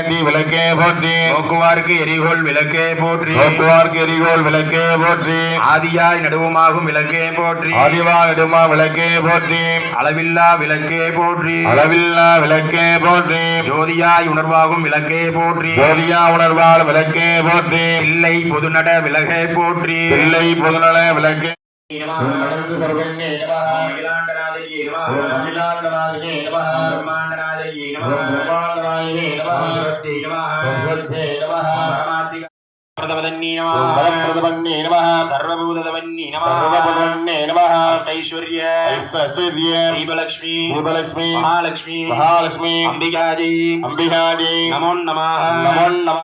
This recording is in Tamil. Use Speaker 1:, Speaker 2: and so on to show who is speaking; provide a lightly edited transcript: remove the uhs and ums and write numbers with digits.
Speaker 1: ஏற்றி விளக்கே போற்றி
Speaker 2: நோக்குவார்க்கு எரிகோள் விளக்கே போற்றி
Speaker 1: நோக்குவார்க்கு எரிகோள் விளக்கே போற்றி
Speaker 2: ஆதியாய் நடுவுமாகும் விளக்கே போற்றி
Speaker 1: ஆதிவா நெடுமா விளக்கே போற்றி
Speaker 2: அளவில்லா விளக்கே போற்றி
Speaker 1: அளவில்லா விளக்கே போற்றி
Speaker 2: ஜோதியாய் உணர்வாகும் விளக்கே போற்றி
Speaker 1: ஜோதியா உணர்வாள் விளக்கே போற்றி
Speaker 2: இல்லை பொதுநட விளக்கே போற்றி
Speaker 1: இல்லை பொதுநல விளக்கே
Speaker 2: श्रीलक्ष्मी महालक्ष्मी अंबिकाजी
Speaker 1: अंबिकाजी
Speaker 2: नमो नमः